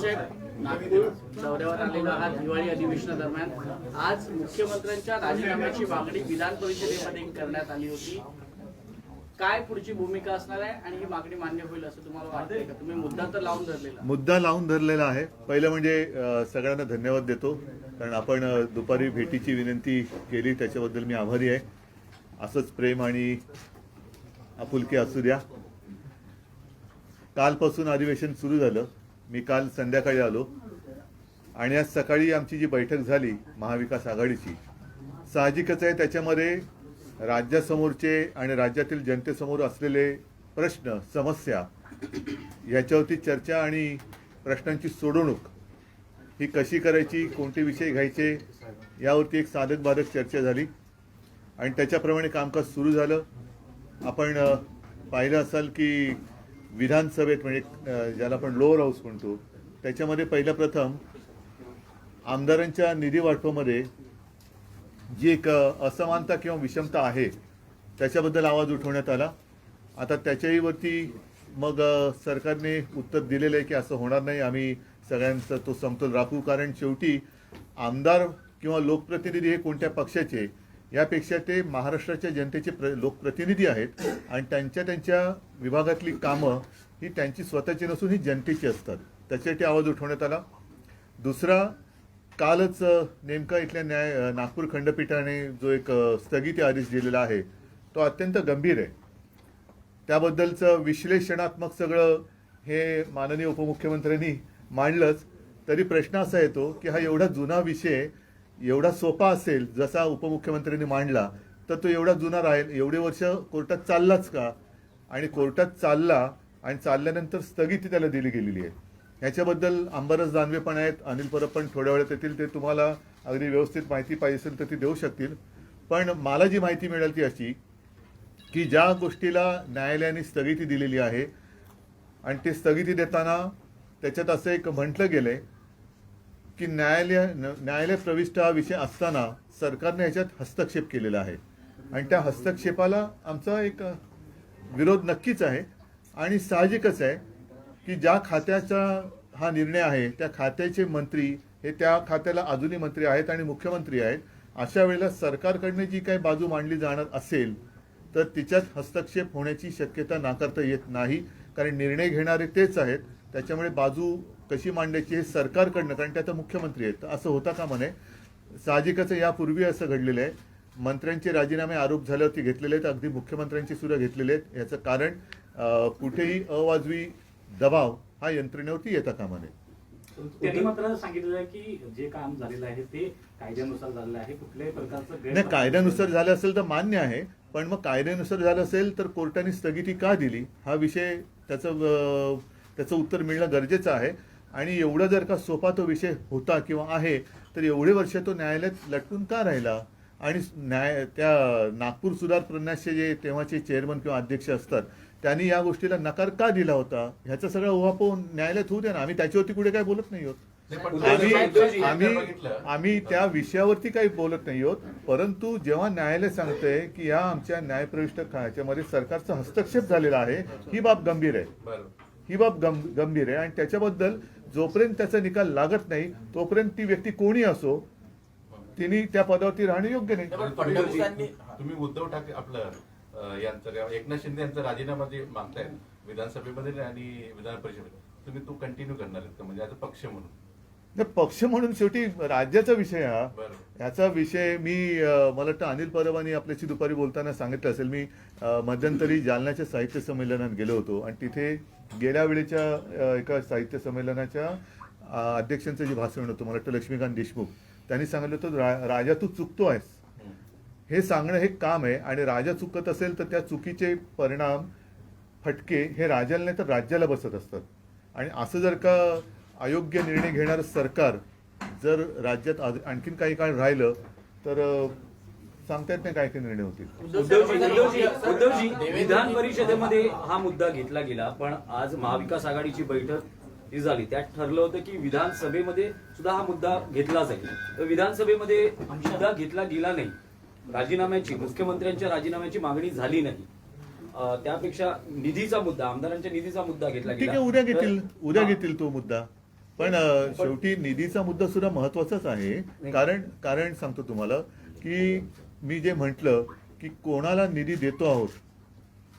साहेब, नागपूर दौऱ्यावर आलेला आहात हिवाळी अधिवेशनादरम्यान. आज मुख्यमंत्र्यांच्या राजीनाम्याची मागणी विधान परिषदेमध्ये करण्यात आली होती. काय पुढची भूमिका असणार आहे आणि ही मागणी मान्य होईल असं तुम्हाला वाटतंय का? तुम्ही मुद्दा तर लावून धरलेला मुद्दा लावून धरलेला आहे. पहिलं म्हणजे सगळ्यांना धन्यवाद देतो, कारण आपण दुपारी भेटीची विनंती केली त्याच्याबद्दल मी आभारी आहे. असंच प्रेम आणि आपुलकी असू द्या. कालपासून अधिवेशन सुरू झालं. मी काल संध्याकाळी आलो आणि आज सकाळी आमची जी बैठक झाली महाविकास आघाडीची, साहजिकच आहे त्याच्यामध्ये राज्यासमोरचे आणि राज्यातील जनतेसमोर असलेले प्रश्न समस्या याच्यावरती चर्चा आणि प्रश्नांची सोडवणूक ही कशी करायची, कोणते विषय घ्यायचे यावरती एक साधक बाधक चर्चा झाली आणि त्याच्याप्रमाणे कामकाज सुरू झालं. आपण पाहिलं असाल की विधानसभेत म्हणजे ज्याला आपण लोअर हाऊस म्हणतो त्याच्यामध्ये पहिलं प्रथम आमदारांच्या निधी वाटपामध्ये जी एक असमानता किंवा विषमता आहे त्याच्याबद्दल आवाज उठवण्यात आला. आता त्याच्याहीवरती मग सरकारने उत्तर दिलेलं आहे की असं होणार नाही, आम्ही सगळ्यांचा तो समतोल राखू. कारण शेवटी आमदार किंवा लोकप्रतिनिधी हे कोणत्या पक्षाचे यापेक्षा ते महाराष्ट्राच्या जनतेचे लोकप्रतिनिधी आहेत आणि त्यांच्या विभागातली कामं ही त्यांची स्वतःची नसून ही जनतेची असतात. त्याच्यासाठी आवाज उठवण्यात आला. दुसरा, कालच नेमका इथल्या नागपूर खंडपीठाने जो एक स्थगिती आदेश दिलेला आहे तो अत्यंत गंभीर आहे. त्याबद्दलचं विश्लेषणात्मक सगळं हे माननीय उपमुख्यमंत्र्यांनी मांडलंच. तरी प्रश्न असा येतो की हा एवढा जुना विषय एवढा सोपा असेल जसा उपमुख्यमंत्र्यांनी मांडला तर तो एवढा जुना राहील, एवढे वर्ष कोर्टात चाललाच का? आणि कोर्टात चालला आणि चालल्यानंतर स्थगिती त्याला दिली गेलेली आहे. ह्याच्याबद्दल अंबरस दानवे पण आहेत, अनिल परब पण थोड्या वेळात येतील, ते तुम्हाला अगदी व्यवस्थित माहिती पाहिजे असेल तर ती देऊ शकतील. पण मला जी माहिती मिळाली ती अशी की ज्या गोष्टीला न्यायालयाने स्थगिती दिलेली आहे आणि ते स्थगिती देताना त्याच्यात असं एक म्हटलं गेलं आहे की न्यायालय प्रविष्ट हा विषय असताना सरकारने ह्याच्यात हस्तक्षेप केलेला आहे आणि त्या हस्तक्षेपाला आमचा एक विरोध नक्कीच आहे. आणि साहजिकच आहे की ज्या खात्याचा हा निर्णय आहे त्या खात्याचे मंत्री हे त्या खात्याला अजूनही मंत्री आहेत आणि मुख्यमंत्री आहेत. अशा वेळेला सरकारकडनं जी काही बाजू मांडली जाणार असेल तर तिच्यात हस्तक्षेप होण्याची शक्यता नाकारता येत नाही, कारण निर्णय घेणारे तेच आहेत. त्याच्यामुळे बाजू कशी मांडायची हे सरकारकडनं, कारण ते आता मुख्यमंत्री आहेत, असं होता का म्हणे. साहजिकच यापूर्वी असं घडलेलं आहे. मंत्र्यांचे राजीनामे आरोप झाल्यावरती घेतलेले आहेत, अगदी मुख्यमंत्र्यांचे सुद्धा घेतलेले आहेत. याचं कारण कुठेही अवाजवी दबाव हा यंत्रणेवरती येता कामा नये. त्यांनी मात्र सांगितलं आहे की जे काम झालेलं आहे ते कायद्यानुसार झालेलं आहे, कुठल्याही प्रकारचं नाही, कायद्यानुसार झालं असेल तर मान्य आहे, पण मग कायद्यानुसार झालं असेल तर कोर्टाने स्थगिती का दिली हा विषय त्याचं उत्तर मिळणं गरजेचं आहे. आणि एवढा जर का सोपा तो विषय होता किंवा आहे तर एवढे वर्ष तो न्यायालयात लटकून का राहिला? आणि त्या नागपूर सुधार प्रन्यासचे जे तेव्हाचे चेअरमन किंवा अध्यक्ष असतात त्यांनी या गोष्टीला नकार का दिला होता ह्याचा सगळा उहापोह न्यायालयात होऊ द्या ना. आम्ही त्याच्यावरती कुठे काही बोलत नाही आहोत. आम्ही त्या विषयावरती काही बोलत नाही आहोत. परंतु जेव्हा न्यायालय सांगतंय की या आमच्या न्यायप्रविष्ट ह्याच्यामध्ये सरकारचा हस्तक्षेप झालेला आहे, ही बाब गंभीर आहे. ही बाब गंभीर आहे आणि त्याच्याबद्दल जोपर्यंत त्याचा निकाल लागत नाही तोपर्यंत ती व्यक्ती कोणी असो तिने त्या पदावरती राहणं योग्य नाही. तुम्ही उद्धव ठाकरे आपलं यांचं एकनाथ शिंदे यांचा राजीनामा जे मागतायत विधानसभेमध्ये आणि विधान परिषदेमध्ये, तुम्ही तो कंटिन्यू करणार आहेत का म्हणजे आता पक्ष म्हणून? पक्ष म्हणून शेवटी राज्याचा विषय हा. ह्याचा विषय मी मला वाटतं अनिल परबांनी आपल्याशी दुपारी बोलताना सांगितलं असेल. मी मध्यंतरी जालन्याच्या साहित्य संमेलनात गेलो होतो आणि तिथे गेल्या वेळेच्या एका साहित्य संमेलनाच्या अध्यक्षांचं जे भाषण होतं, मला वाटतं लक्ष्मीकांत देशमुख, त्यांनी सांगितलं होतं राजा तू चुकतो आहेस हे सांगणं हे काम आहे. आणि राजा चुकत असेल तर त्या चुकीचे परिणाम फटके हे राजाला नाही तर राज्याला बसत असतात. आणि असं जर का अयोग्य निर्णय घेणारं सरकार जर राज्यात आणखीन काही काळ राहिलं तर सांगता येत नाही काय काय निर्णय होतील. उद्धवजी, विधान परिषदेमध्ये हा मुद्दा घेतला गेला, पण आज महाविकास आघाडीची बैठक जी झाली त्यात ठरलं होतं की विधानसभेमध्ये सुद्धा हा मुद्दा घेतला जाईल. तर विधानसभेमध्ये मुद्दा घेतला गेला नाही. राजीनाम्याची, मुख्यमंत्र्यांच्या राजीनाम्याची मागणी झाली नाही. त्यापेक्षा निधीचा मुद्दा, आमदारांच्या निधीचा मुद्दा घेतला ठीक गेला. आहे, उद्या घेतील तो मुद्दा. पण शेवटी निधीचा मुद्दा सुद्धा महत्वाचाच आहे. कारण सांगतो तुम्हाला की मी जे म्हटलं की कोणाला निधी देतो आहोत,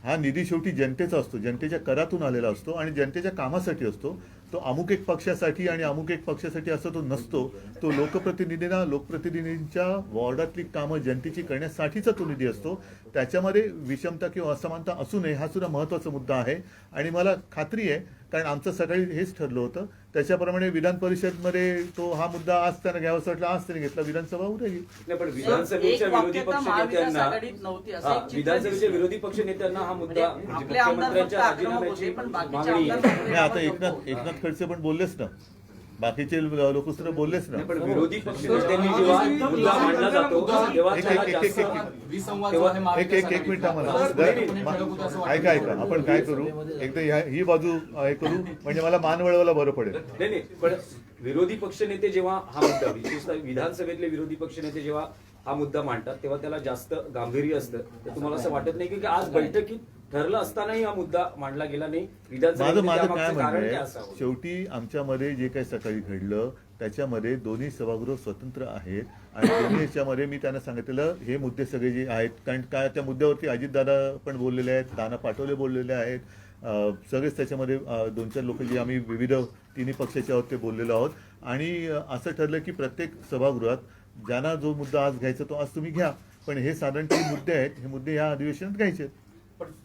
हा निधी शेवटी जनतेचा असतो, जनतेच्या करातून आलेला असतो आणि जनतेच्या कामासाठी असतो. तो अमुक एक पक्षासाठी आणि अमुक एक पक्षासाठी असं तो नसतो. तो लोकप्रतिनिधींच्या वॉर्डातली कामं जनतेची करण्यासाठीचा तो निधी असतो. त्याच्यामध्ये विषमता किंवा असमानता असू नये हा सुद्धा महत्त्वाचा मुद्दा आहे. आणि मला खात्री आहे, कारण आमचं सकाळी हेच ठरलं होतं, त्याच्याप्रमाणे विधान परिषदमध्ये तो हा मुद्दा आज त्यांना घ्यावासा वाटला, आज त्यांनी घेतला, विधानसभा उद्या घेईल. नाही, पण विधानसभेच्या एक विरोधी वाक्यता पक्ष महाविकास नेत्यांना आघाडीत नव्हती असं एक चित्र विधानसभेच्या दिसतं. विरोधी पक्ष नेत्यांना हा मुद्दा म्हणजे म्हणजे आपले आमदार फक्त मुख्यमंत्र्यांच्या आक्रमक राजीनाम्याची होते, पण बाकीचे मागणी आमदार आहे. नाही, आता एकनाथ खडसे पण बोललेच ना, बाकीचे लोक सुद्धा बोललेच ना. नाही, पण विरोधी पक्ष नेत्यांनी जेव्हा मुद्दा मांडला जातो तेव्हा त्याला जास्त एक मिनिट आम्हाला ऐका आपण काय करू, एकदा ही बाजू हे करू म्हणजे मला मान वळवायला बरं पडेल. नाही, पण विरोधी पक्षनेते जेव्हा हा मुद्दा, विशेषतः विधानसभेतले विरोधी पक्षनेते जेव्हा हा मुद्दा मांडतात तेव्हा त्याला जास्त गांभीर्य असतं. तर तुम्हाला असं वाटत नाही की आज बैठकीत ठरलं असतानाही हा मुद्दा मांडला गेला नाही? माझं काय म्हणणं कारण काय आहे, असावं? शेवटी आमच्यामध्ये जे काही सकाळी घडलं त्याच्यामध्ये दोन्ही सभागृह स्वतंत्र आहेत आणि दोन्ही याच्यामध्ये मी त्यांना सांगितलेलं हे मुद्दे सगळे जे आहेत, कारण काय त्या मुद्द्यावरती अजितदादा पण बोललेले आहेत, नाना पाटोले बोललेले आहेत, सगळेच त्याच्यामध्ये 2-4 लोक जे आम्ही विविध तिन्ही पक्षाचे आहोत ते बोललेलो आहोत. आणि असं ठरलं की प्रत्येक सभागृहात ज्यांना जो मुद्दा आज घ्यायचा तो आज तुम्ही घ्या, पण हे साधारण काही मुद्दे आहेत, हे मुद्दे या अधिवेशनात घ्यायचे.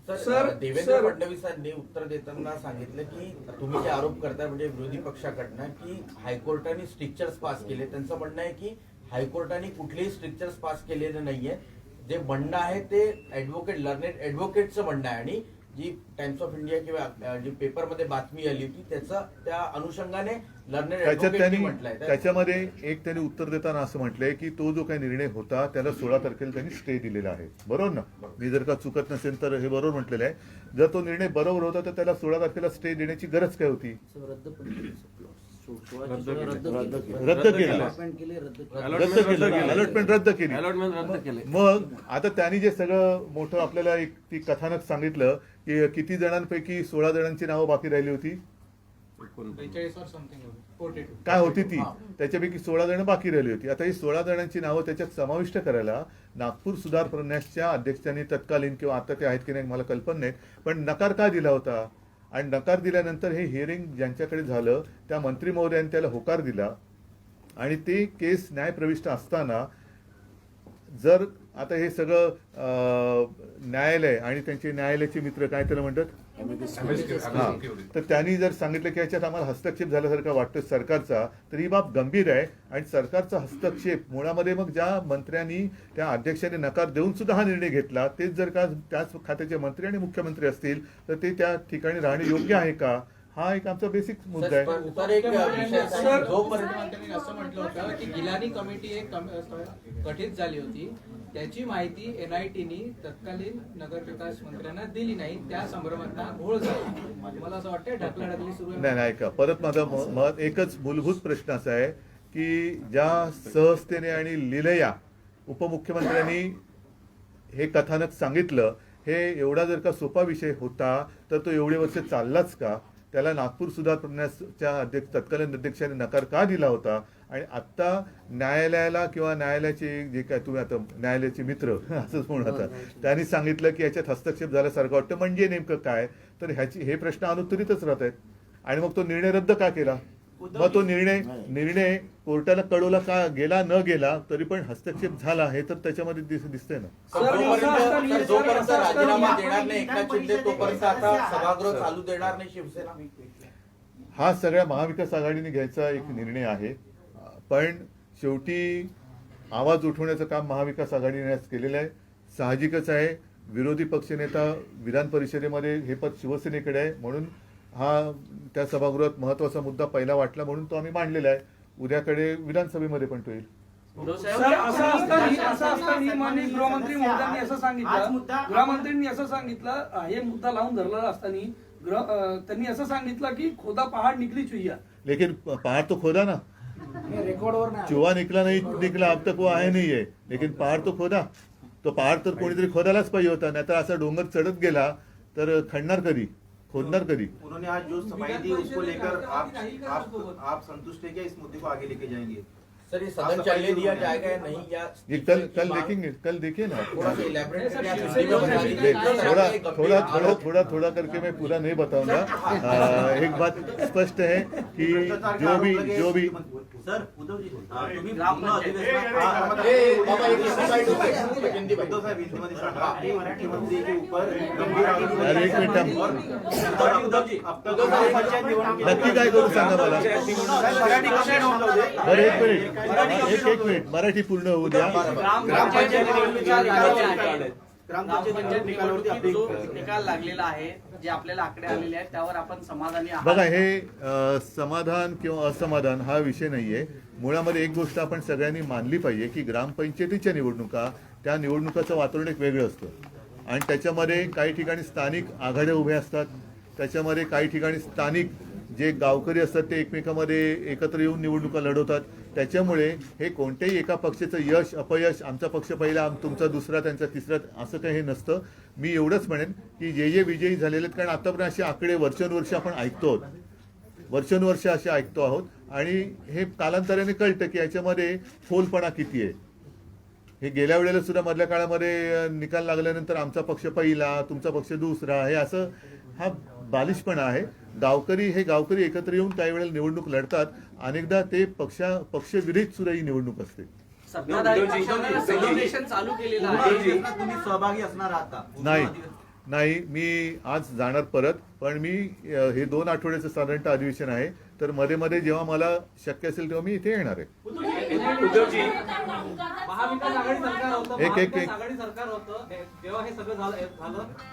सर, देवेंद्र फडणवीसांनी उत्तर देताना सांगितलं की तुम्ही जे आरोप करताय म्हणजे विरोधी पक्षाकडनं की हायकोर्टाने स्ट्रिक्चर्स पास केले, त्यांचं म्हणणं आहे की हायकोर्टाने कुठलेही स्ट्रिक्चर्स पास केलेले नाहीये. जे म्हणणं आहे ते लर्नेड ऍडव्होकेटचं म्हणणं आहे आणि जी टाइम्स ऑफ इंडिया किंवा जी पेपरमध्ये बातमी आली होती त्या अनुषंगाने लर्नेड ऍडव्होकेटने म्हटलंय. त्याच्यामध्ये एक त्यांनी उत्तर देताना असं म्हटलंय की तो जो काही निर्णय होता त्याला 16 तारखेला त्यांनी स्टे दिलेला आहे. बरोबर ना? मी जर का चुकत नसेल तर हे बरोबर म्हटलेलं आहे. जर तो निर्णय बरोबर होता तर त्याला 16 तारखेला स्टे देण्याची गरज काय होती? रद्द केलं, अलॉटमेंट रद्द केली. मग आता त्यांनी जे सगळं मोठं आपल्याला एक ती कथानक सांगितलं की किती जणांपैकी 16 जणांची नावं बाकी राहिली होती, काय होती ती, त्याच्यापैकी 16 जण बाकी राहिली होती. आता ही 16 जणांची नावं त्याच्यात समाविष्ट करायला नागपूर सुधार प्रन्यासच्या अध्यक्षांनी तत्कालीन किंवा आता ते आहेत की नाही मला कल्पना नाही, पण नकार का दिला होता? आणि नकार दिल्यानंतर हे हिअरिंग ज्यांच्याकडे झालं त्या मंत्री महोदयांनी त्याला होकार दिला आणि ते केस न्यायप्रविष्ट असताना जर आता हे सगळं न्यायालय आणि त्यांचे न्यायालयाचे मित्र काय त्याला म्हणतात, तर त्यांनी जर सांगितलं की याच्यात आम्हाला हस्तक्षेप झाल्यासारखं वाटतं सरकारचा, तर ही बाब गंभीर आहे. आणि सरकारचा हस्तक्षेप मुळामध्ये मग ज्या मंत्र्यांनी त्या अध्यक्षाने नकार देऊन सुद्धा हा निर्णय घेतला तेच जर का त्याच खात्याचे मंत्री आणि मुख्यमंत्री असतील तर ते त्या ठिकाणी राहणे योग्य आहे का, हा एक आमचा बेसिक मुद्दा आहे. मुख्यमंत्र्यांनी असं म्हटलं होतं की गिलानी कमिटी एक गठीत झाली होती, त्याची माहिती NITनी तत्कालीन नगरविकास मंत्र्यांना दिली नाही, त्या संभ्रमात घोळ झाला. मला असं वाटतं ढकलाढकली सुरू आहे. नाही का, परत माझा एकच मूलभूत प्रश्न असा आहे की ज्या सहजतेने आणि लिलया उपमुख्यमंत्र्यांनी हे कथानक सांगितलं, हे एवढा जर का सोपा विषय होता तर तो एवढे वर्ष चाललाच का? त्याला नागपूर सुधार प्रन्यासच्या तत्कालीन अध्यक्षाने नकार का दिला होता? आणि आत्ता न्यायालयाला किंवा न्यायालयाचे जे काय तुम्ही आता न्यायालयाचे मित्र असंच म्हणून आता त्यांनी सांगितलं की याच्यात हस्तक्षेप झाल्यासारखं वाटतं, म्हणजे नेमकं काय? तर हे प्रश्न अनुत्तरितच राहत आहेत. आणि मग तो निर्णय रद्द का केला? मग तो निर्णय कोर्टाला कळवला का गेला, न गेला तरी पण हस्तक्षेप झाला आहे तर त्याच्यामध्ये दिसतंय ना. जोपर्यंत राजीनामा देणार नाही एकनाथ शिंदे तोपर्यंत आता सभागृह चालू देणार नाही शिवसेना. हा सगळ्या महाविकास आघाडीने घ्यायचा एक निर्णय आहे, पण शेवटी आवाज उठवण्याचं काम महाविकास आघाडीने आज केलेलं आहे. साहजिकच आहे, विरोधी पक्षनेता विधान परिषदेमध्ये हे पद शिवसेनेकडे आहे म्हणून हा त्या सभागृहात महत्वाचा मुद्दा पहिला वाटला म्हणून तो आम्ही मांडलेला आहे. उद्याकडे विधानसभेमध्ये पण तो येईल. गृहमंत्र्यांनी असं सांगितलं हे मुद्दा लावून धरलेला असताना त्यांनी असं सांगितलं की खोदा पहाड निकली चुईया, लेकिन पहाड़ तो खोदा ना, चुहा निकला नहीं निकला अब तक वो आया नहीं है, लेकिन पहाड़ तो खोदा. तो पहाड़ तर कोणीतरी खोदायलाच पाहिजे होता, नाहीतर असा डोंगर चढत गेला तर खणणार कधी? खोदणार कधी? उन्होंने आज जो सफाई दी उसको लेकर आप संतुष्ट है क्या? इस मुद्दे को आगे लेके जाएंगे? सर ये सदन चलने दिया जाएगा या नहीं, या ये कल देखेंगे, कल देखिए ना। थोड़ा सा इलैबोरेट करके आप देख, हिंदी में बता दीजिए। थोड़ा थोड़ा करके मैं पूरा नहीं बताऊंगा। एक बात स्पष्ट है कि जो भी सर उद्धव जी तुम्ही ग्रामपंचायत- उद्धव साहेब हिंदीमध्ये सांगा की मुख्यमंत्री के ऊपर गंभीर आरोप अरे एक मिनिट थांब. अब तक ग्रामपंचायत निवडणुकीत नक्की काय करू सांगा मला. मराठी कशी नोंदवते? बरं एक मिनिट मराठी पूर्ण होऊ द्या. ग्रामपंचायत निवडणुकीच्या लागलेल्या आहेत. ग्रामपंचायत निकालावरती जो निकाल लागलेला आहे, जे आपल्याला आकडे आलेले आहेत त्यावर आपण समाधानी आहात. बघा हे समाधान किंवा असमाधान हा विषय नाहीये. मुळामध्ये एक गोष्ट आपण सगळ्यांनी मानली पाहिजे की ग्रामपंचायतीच्या निवडणुका, त्या निवडणुकाचं वातावरण एक वेगळं असतं आणि त्याच्यामध्ये काही ठिकाणी स्थानिक आघाड्या उभ्या असतात. त्याच्यामध्ये काही ठिकाणी स्थानिक जे गावकरी असतात ते एकमेकांमध्ये एकत्र येऊन निवडणुका लढवतात. त्याच्यामुळे हे कोणत्याही एका पक्षाचं यश अपयश, आमचा पक्ष पहिला, तुमचा दुसरा, त्यांचा तिसरा, असं काही हे नसतं. मी एवढंच म्हणेन की जे विजयी झालेले आहेत, कारण आतापर्यंत असे आकडे वर्षानुवर्ष आपण ऐकतो आहोत, वर्षानुवर्ष असे ऐकतो आहोत आणि हे कालांतराने कळतं की याच्यामध्ये फोलपणा किती आहे. हे गेल्या वेळेला सुद्धा मधल्या काळामध्ये निकाल लागल्यानंतर आमचा पक्ष पहिला, तुमचा पक्ष दुसरा, हे असं हा बालिशपणा आहे. गावकरी एकत्र येऊन काही वेळेला निवडणूक लढतात. अनेकदा ते पक्षविरहित सुद्धा ही निवडणूक असते. सत्ताधारी पक्षाने सेलिब्रेशन चालू केलेलं आहे. तुम्ही सहभागी असणार आहात का? नाही मी आज जाणार परत, पण मी हे 2 आठवड्याचं साधारणतः अधिवेशन आहे, तर मध्ये मध्ये जेव्हा मला शक्य असेल तेव्हा मी इथे येणार आहे. उद्धवजी, महाविकास आघाडी सरकार होतं, एक- महाविकास आघाडी सरकार होतं. जेव्हा हे सगळं झालं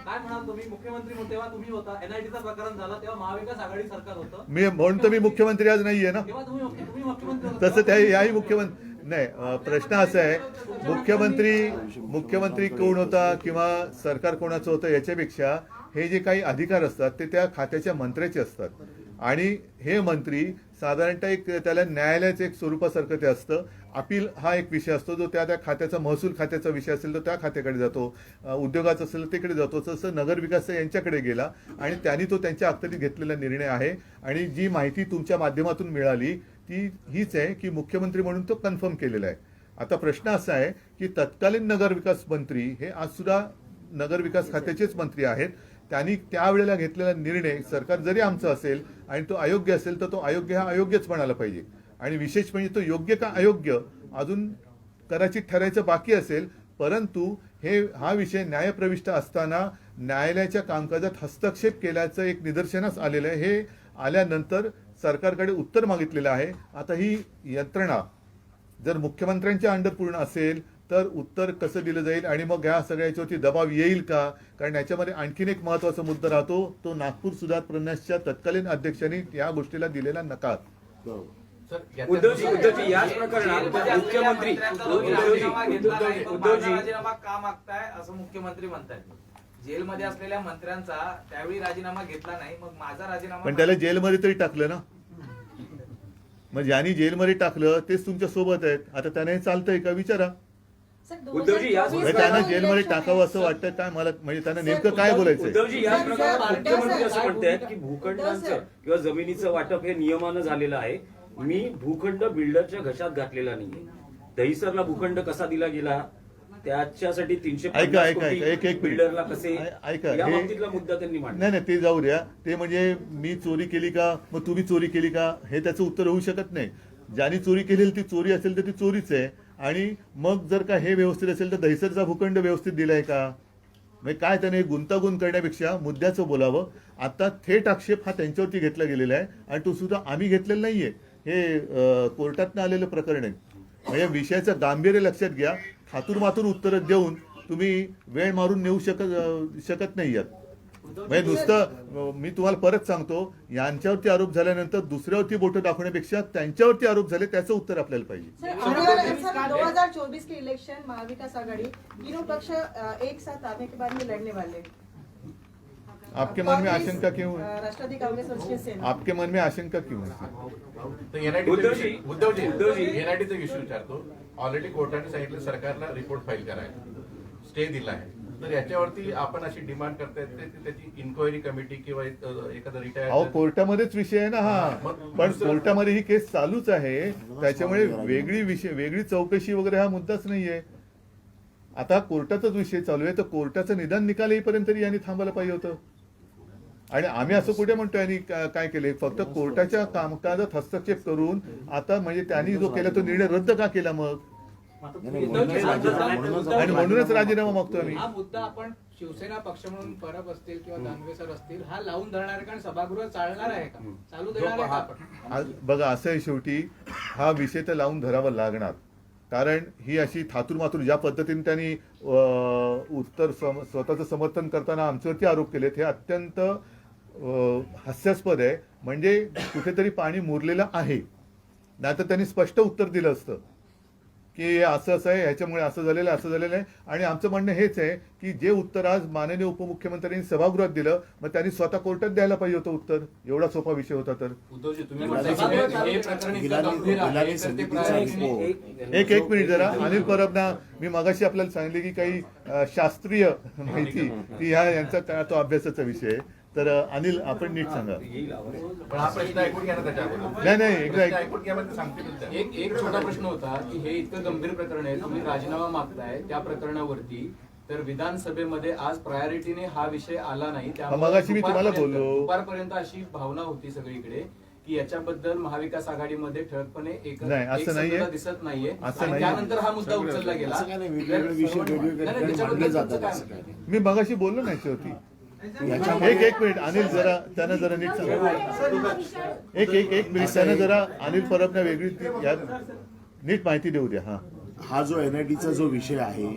काय म्हणाल तुम्ही? मुख्यमंत्री तेव्हा तुम्ही होता, एनआयटीचं प्रकरण झालं तेव्हा महाविकास आघाडी सरकार होतं, म्हणून तर मी मुख्यमंत्री आज नाहीये ना. तेव्हा तुम्ही मुख्यमंत्री होता. तसं त्या याही मुख्यमंत्री नाही. प्रश्न असा आहे, मुख्यमंत्री कोण होता किंवा सरकार कोणाचं होतं याच्यापेक्षा हे जे काही अधिकार असतात ते त्या खात्याच्या मंत्र्याचे असतात आणि हे मंत्री साधारणतः एक त्याला न्यायालयाचं एक स्वरूपासारखं ते असतं. अपील हा एक विषय असतो जो त्या खात्याचा, महसूल खात्याचा विषय असेल तर त्या खात्याकडे जातो, उद्योगाचा असेल तर तिकडे जातो. तसं नगरविकास यांच्याकडे गेला आणि त्यांनी तो त्यांच्या अखत्यारीत घेतलेला निर्णय आहे. आणि जी माहिती तुमच्या माध्यमातून मिळाली ती हीच आहे की मुख्यमंत्री म्हणून तो कन्फर्म केलेला आहे. आता प्रश्न असा आहे की तत्कालीन नगरविकास मंत्री हे आज सुद्धा नगरविकास खात्याचेच मंत्री आहेत. त्यांनी त्यावेळेला घेतलेला निर्णय सरकार जरी आमचं असेल आणि तो अयोग्य असेल तर तो अयोग्य हा अयोग्यच म्हणायला पाहिजे. आणि विशेष म्हणजे तो योग्य का अयोग्य अजून कदाचित ठरायचं बाकी असेल, परंतु हा विषय न्यायप्रविष्ट असताना न्यायालयाच्या कामकाजात हस्तक्षेप केल्याचं एक निदर्शनास आलेलं आहे. हे आल्यानंतर सरकारकडे उत्तर मागितलेलं आहे. आता ही यंत्रणा जर मुख्यमंत्र्यांच्या अंडर पूर्ण असेल तर उत्तर कसं दिलं जाईल आणि मग ह्या सगळ्याच्यावरती दबाव येईल का? कारण याच्यामध्ये आणखीन एक महत्वाचा मुद्दा राहतो, तो नागपूर सुधार प्रन्यासच्या तत्कालीन अध्यक्षांनी या गोष्टीला दिलेला नकार. उद्धवजी याच प्रकरणात मुख्यमंत्री उद्धवजी राजीनामा का मागताय असं मुख्यमंत्री म्हणतायत. जेलमध्ये असलेल्या मंत्र्यांचा त्यावेळी राजीनामा घेतला नाही, मग माझा राजीनामा. पण त्याला जेलमध्ये तरी टाकलं ना. मग ज्यांनी जेलमध्ये टाकलं तेच तुमच्या सोबत आहेत. आता त्याने हे चालतंय का विचारा. उद्धवजी याच त्यांना जेलमध्ये टाकावं असं वाटतं काय मला, म्हणजे त्यांना नेमकं काय बोलायचंय? उद्धवजी याच प्रकरणात मुख्यमंत्री असं म्हणतायत की भूखंडांचं किंवा जमिनीचं वाटप हे नियमानं झालेलं आहे. मी भूखंड बिल्डरच्या घशात घातलेला नाहीये. दहिसरला भूखंड कसा दिला गेला त्याच्यासाठी 350 कोटी बिल्डरला कसे, या बाबतीतला मुद्दा त्यांनी मांडला. नाही ते जाऊ द्या. ते म्हणजे मी चोरी केली का, मग तुम्ही चोरी केली का, हे त्याचं उत्तर होऊ शकत नाही. ज्यांनी चोरी केलेली ती चोरी असेल तर ती चोरीच आहे. आणि मग जर का हे व्यवस्थित असेल तर दहिसरचा भूखंड व्यवस्थित दिलाय का? म्हणजे काय त्याने गुंतागुंत करण्यापेक्षा मुद्द्याचं बोलावं. आता थेट आक्षेप हा त्यांच्यावरती घेतला गेलेला आहे आणि तो सुद्धा आम्ही घेतलेला नाहीये. हे कोर्टातनं आलेलं प्रकरण आहे. म्हणजे विषयाचं गांभीर्य लक्षात घ्या. थातूरमातूर उत्तरं देऊन तुम्ही वेळ मारून नेऊ शकत नाही आहात. म्हणजे नुसतं मी तुम्हाला परत सांगतो, यांच्यावरती आरोप झाल्यानंतर दुसऱ्यावरती बोटं दाखवण्यापेक्षा त्यांच्यावरती आरोप झाले त्याचं उत्तर आपल्याला पाहिजे. 2024 के इलेक्शन महाविकास आघाड़ी तीनों पक्ष एक साथ आने के बाद में लड़ने वाले. आपके मन में आशंका क्यों है? राष्ट्रवादी कांग्रेस और शिवसेना. आपके मन में आशंका क्यों है? उद्धवजी एनआयटीचा इश्यू विचारतो. ऑलरेडी कोर्टाने सांगितलं सरकारला रिपोर्ट फाईल करायला, स्टे दिला आहे. तर याच्यावरती आपण अशी डिमांड करतायत की त्याची इन्क्वायरी कमिटी किंवा एखादा अहो रिटायर कोर्टामध्येच विषय आहे ना हा. पण कोर्टामध्ये ही केस चालूच आहे, त्याच्यामुळे वेगळी चौकशी वगैरे हा मुद्दाच नाहीये. आता कोर्टाचाच विषय चालू आहे, तर कोर्टाचा निदान निकाल येईपर्यंत तरी यांनी थांबायला पाहिजे होतं. आणि आम्ही असं कुठे म्हणतोय यांनी काय केले, फक्त कोर्टाच्या कामकाजात हस्तक्षेप करून आता म्हणजे त्यांनी जो केला तो निर्णय रद्द का केला मग, आणि म्हणूनच राजीनामा मागतोय आम्ही. हा मुद्दा आपण शिवसेना पक्ष म्हणून परब असतील किंवा दानवे सर असतील हा लावून धरणार आहे, कारण सभागृह चालणार आहे का, चालू देणार आहे का आपण? बघा असं आहे, शेवटी हा विषय तर लावून धरावा लागणार, कारण ही अशी थातूरमातूर ज्या पद्धतीने त्यांनी स्वतःचं समर्थन करताना आमच्यावरती आरोप केलेत हे अत्यंत हास्यास्पद आहे. म्हणजे कुठेतरी पाणी मुरलेलं आहे, नाहीतर त्यांनी स्पष्ट उत्तर दिलं असतं की असं आहे, ह्याच्यामुळे असं झालेलं आहे. आणि आमचं म्हणणं हेच आहे की जे उत्तर आज माननीय उपमुख्यमंत्र्यांनी सभागृहात दिलं, मग त्यांनी स्वतः कोर्टात द्यायला पाहिजे होतं उत्तर. एवढा सोपा विषय होता तर. उद्धवजी तुम्ही म्हणताय की हे प्रकरण इतकं गंभीर आहे तर ते प्रायोरिटीने एक मिनिट जरा. अनिल परबना मी मगाशी आपल्याला सांगितले की काही शास्त्रीय माहिती की यांचा तो अभ्यासाचा विषय आहे. तर अनिल आपण नीट सांगा. पण हा प्रश्न ऐकून घ्या ना त्याच्या अगोदर. नाही एकदा प्रश्न ऐकून घ्या म्हणजे सांगतील त्या. एक छोटा प्रश्न होता की हे इतकं गंभीर प्रकरण आहे, तुम्ही राजीनामा मागताय त्या प्रकरणावरती, तर विधानसभेमध्ये आज प्रायोरिटीने हा विषय आला नाही, मगाशी मी तुम्हाला बोललो. दुपारपर्यंत अशी भावना होती सगळीकडे की याच्याबद्दल महाविकास आघाडीमध्ये ठळकपणे एक नाही, असं नाहीये. दिसत नाहीये, असं आणि नाही. त्यानंतर हा मुद्दा उचलला गेला. त्याच्याबद्दल तुमचं काय मत? मी मगाशी बोललो नाही शेवटी. एक मिनिट अनिल जरा त्यांना जरा नीट सांगा. एक मिनिट त्यांना जरा अनिल परबना वेगळी नीट माहिती देऊ द्या. हा जो एनआयटीचा जो विषय आहे,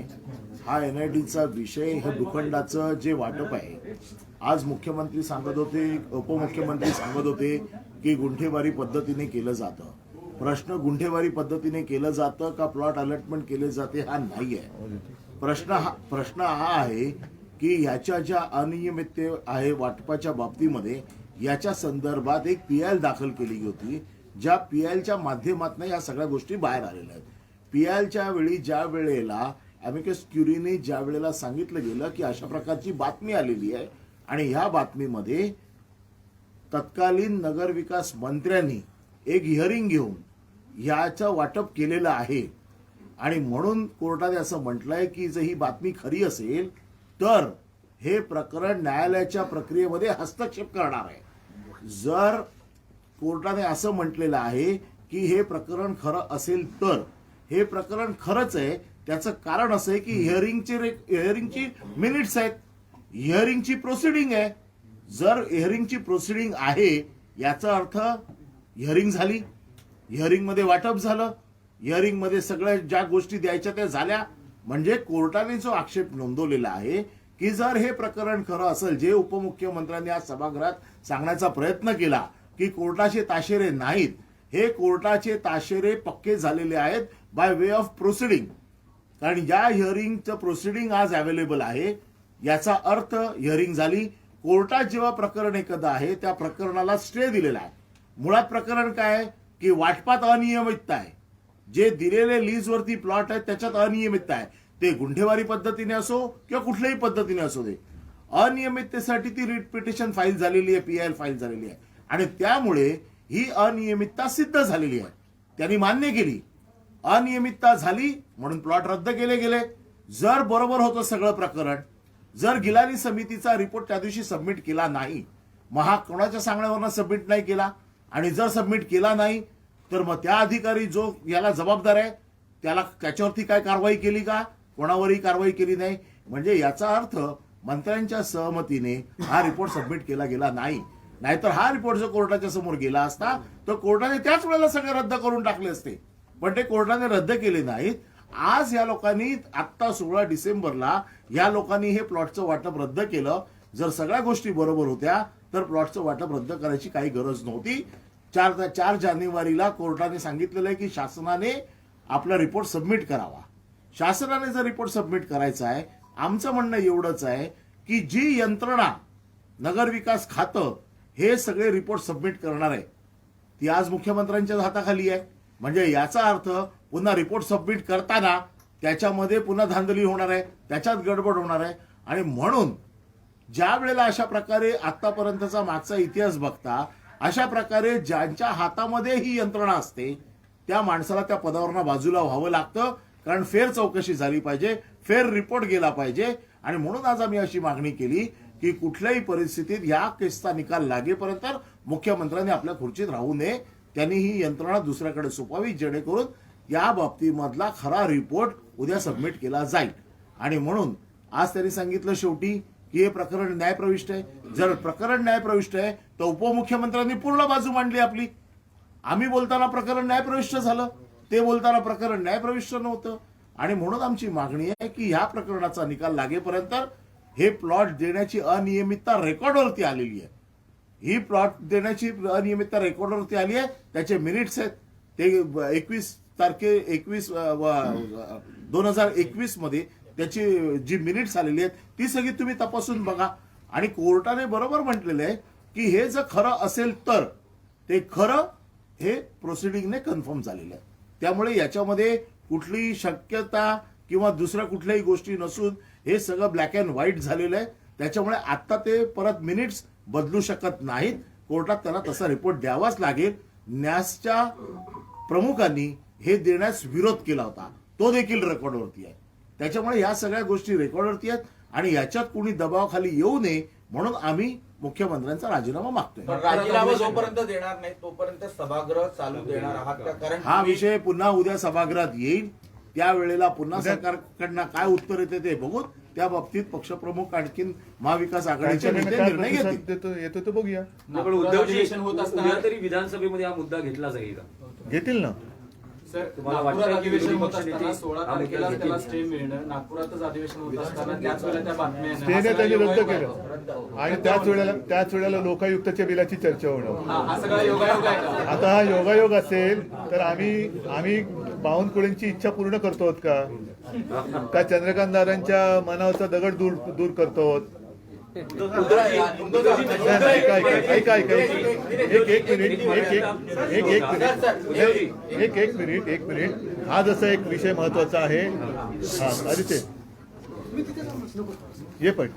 हा एनआयटीचा विषय हे भूखंडाचं जे वाटप आहे, आज मुख्यमंत्री सांगत होते, उपमुख्यमंत्री सांगत होते की गुंठेवारी पद्धतीने केलं जातं. प्रश्न गुंठेवारी पद्धतीने केलं जातं का प्लॉट अलॉटमेंट केले जाते हा नाही आहे. प्रश्न हा आहे की ह्याच्या ज्या अनियमितते आहे वाटपाच्या बाबतीमध्ये, याच्या संदर्भात एक PIL दाखल केली होती, ज्या PILच्या माध्यमातून या सगळ्या गोष्टी बाहेर आलेल्या आहेत. PILच्या वेळी ज्या वेळेला अमिकस क्युरीने ज्या वेळेला सांगितलं गेलं की अशा प्रकारची बातमी आलेली आहे, आणि ह्या बातमीमध्ये तत्कालीन नगरविकास मंत्र्यांनी एक हिअरिंग घेऊन ह्याचं वाटप केलेलं आहे, आणि म्हणून कोर्टाने असं म्हटलंय की जर ही बातमी खरी असेल तर हे प्रकरण न्यायालयाच्या प्रक्रियेमध्ये हस्तक्षेप करणार आहे. जर कोर्टाने असं म्हटलेलं आहे की हे प्रकरण खरं असेल तर हे प्रकरण खरंच आहे. त्याचं कारण असं आहे की हिअरिंगची मिनिट्स आहेत, हिअरिंगची प्रोसिडिंग आहे. जर हिअरिंगची प्रोसिडिंग आहे याचा अर्थ हिअरिंग झाली, हिअरिंगमध्ये वाटप झालं, हिअरिंगमध्ये सगळ्या ज्या गोष्टी द्यायच्या त्या झाल्या. म्हणजे कोर्टाने जो आक्षेप नोंदवलेला आहे की जर हे प्रकरण खरं असेल, जे उपमुख्यमंत्र्यांनी आज सभागृहात सांगण्याचा प्रयत्न केला की कोर्टाचे ताशेरे नाहीत, हे कोर्टाचे ताशेरे पक्के झालेले आहेत बाय वे ऑफ प्रोसिडिंग. कारण या हिअरिंगचं प्रोसिडिंग आज अवेलेबल आहे, याचा अर्थ हिअरिंग झाली. कोर्टात जेव्हा प्रकरण एखादं आहे त्या प्रकरणाला स्टे दिलेला आहे. मुळात प्रकरण काय आहे की वाटपात अनियमितता आहे, जे दिलेले लीजवरती प्लॉट आहेत त्याच्यात अनियमितता आहे. ते गुंठेवारी पद्धतीने असो किंवा कुठल्याही पद्धतीने असो दे, अनियमिततेसाठी ती रिट पिटिशन फाईल झालेली आहे, PIL फाईल झालेली आहे, आणि त्यामुळे ही अनियमितता सिद्ध झालेली आहे. त्यांनी मान्य केली, अनियमितता झाली म्हणून प्लॉट रद्द केले गेले. जर बरोबर होतं सगळं प्रकरण, जर गिलानी समितीचा रिपोर्ट त्या दिवशी सबमिट केला नाही, कोणाच्या सांगण्यावरनं सबमिट नाही केला, आणि जर सबमिट केला नाही तर मग त्या अधिकारी जो याला जबाबदार आहे त्याच्यावरती काय कारवाई केली का, कोणावरही कारवाई केली नाही. म्हणजे याचा अर्थ मंत्र्यांच्या सहमतीने हा रिपोर्ट सबमिट केला गेला नाही. नाहीतर हा रिपोर्ट जर कोर्टाच्या समोर गेला असता तर कोर्टाने त्याच वेळेला सगळे रद्द करून टाकले असते, पण ते कोर्टाने रद्द केले नाहीत. आज या लोकांनी आत्ता 16 डिसेंबरला या लोकांनी हे प्लॉटचं वाटप रद्द केलं. जर सगळ्या गोष्टी बरोबर होत्या तर प्लॉटचं वाटप रद्द करायची काही गरज नव्हती. 4 जानेवारीला कोर्टाने सांगितलेलं आहे की शासनाने आपला रिपोर्ट सबमिट करावा. शासनाने जर रिपोर्ट सबमिट करायचा आहे, आमचं म्हणणं एवढंच आहे की जी यंत्रणा नगरविकास खातं हे सगळे रिपोर्ट सबमिट करणार आहे ती आज मुख्यमंत्र्यांच्या हाताखाली आहे. म्हणजे याचा अर्थ पुन्हा रिपोर्ट सबमिट करताना त्याच्यामध्ये पुन्हा धांदली होणार आहे, त्याच्यात गडबड होणार आहे. आणि म्हणून ज्या वेळेला अशा प्रकारे आतापर्यंतचा मागचा इतिहास बघता अशा प्रकारे ज्यांच्या हातामध्ये ही यंत्रणा असते त्या माणसाला त्या पदावरनं बाजूला व्हावं लागतं, कारण फेर चौकशी झाली पाहिजे, फेर रिपोर्ट गेला पाहिजे. आणि म्हणून आज आम्ही अशी मागणी केली की कुठल्याही परिस्थितीत या केसचा निकाल लागेपर्यंत मुख्यमंत्र्यांनी आपल्या खुर्चीत राहू नये, त्यांनी ही यंत्रणा दुसऱ्याकडे सोपावी, जेणेकरून या बाबतीमधला खरा रिपोर्ट उद्या सबमिट केला जाईल. आणि म्हणून आज त्यांनी सांगितलं शेवटी की हे प्रकरण न्यायप्रविष्ट आहे. जर प्रकरण न्यायप्रविष्ट आहे तर उपमुख्यमंत्र्यांनी पूर्ण बाजू मांडली आपली. आम्ही बोलताना प्रकरण न्यायप्रविष्ट झालं, ते बोलताना प्रकरण न्यायप्रविष्ट नव्हतं. आणि म्हणून आमची मागणी आहे की ह्या प्रकरणाचा निकाल लागेपर्यंत हे प्लॉट देण्याची अनियमितता रेकॉर्डवरती आलेली आहे. ही प्लॉट देण्याची अनियमितता रेकॉर्डवरती आली आहे. त्याचे मिनिट्स आहेत ते 21/2021 मध्ये त्याची जी मिनिट्स आलेली आहेत ती सगळी तुम्ही तपासून बघा. आणि कोर्टाने बरोबर म्हटलेलं आहे की हे जर खरं असेल तर ते खरं हे प्रोसिडिंगने कन्फर्म झालेलं आहे. त्यामुळे याच्यामध्ये कुठलीही शक्यता किंवा दुसऱ्या कुठल्याही गोष्टी नसून हे सगळं ब्लॅक अँड व्हाईट झालेलं आहे. त्याच्यामुळे आता ते परत मिनिट्स बदलू शकत नाहीत. कोर्टात त्यांना तसा रिपोर्ट द्यावाच लागेल. न्यासच्या प्रमुखांनी हे देण्यास विरोध केला होता, तो देखील रेकॉर्डवरती आहे. त्याच्यामुळे या सगळ्या गोष्टी रेकॉर्डवरती आहेत आणि याच्यात कुणी दबावाखाली येऊ नये म्हणून आम्ही मुख्यमंत्र्यांचा राजीनामा मागतोय. पण राजीनामा जोपर्यंत देणार नाही तोपर्यंत सभागृह चालू देणार आहात का? कारण हा विषय पुन्हा उद्या सभागृहात येईल, त्यावेळेला पुन्हा सरकारकडनं काय उत्तर येते ते बघून त्या बाबतीत पक्षप्रमुख आणखीन महाविकास आघाडीचे नेते निर्णय घेतील. येतो तो बघूया. पण उद्धवजी अधिवेशन होत असताना- उद्या तरी विधानसभेमध्ये हा मुद्दा घेतला जाईल का? घेतील ना. सर, तुम्हाला नागपुरात वाटतं की अधिवेशन विरोधी होत पक्षनेते असताना 16 हा मुद्दा तारखेला त्याला घेतील? स्टे मिळणं, नागपुरातच अधिवेशन होत असताना त्याच वेळेला त्या बातम्या येणं, स्टेने हा सगळा त्यांनी रद्द योगायोग आहे. केलं आणि त्याच वेळेला लोकायुक्तच्या बिलाची चर्चा होणं. हा सगळा योगायोग आहे का? आता हा योगायोग असेल तर आम्ही बावनकुळेंची इच्छा पूर्ण करतो का? का चंद्रकांत दादांच्या मनावरचा दगड दूर करतो? ऐका एक मिनिट. हा जसा एक विषय महत्वाचा आहे. हा आदित्य ये पण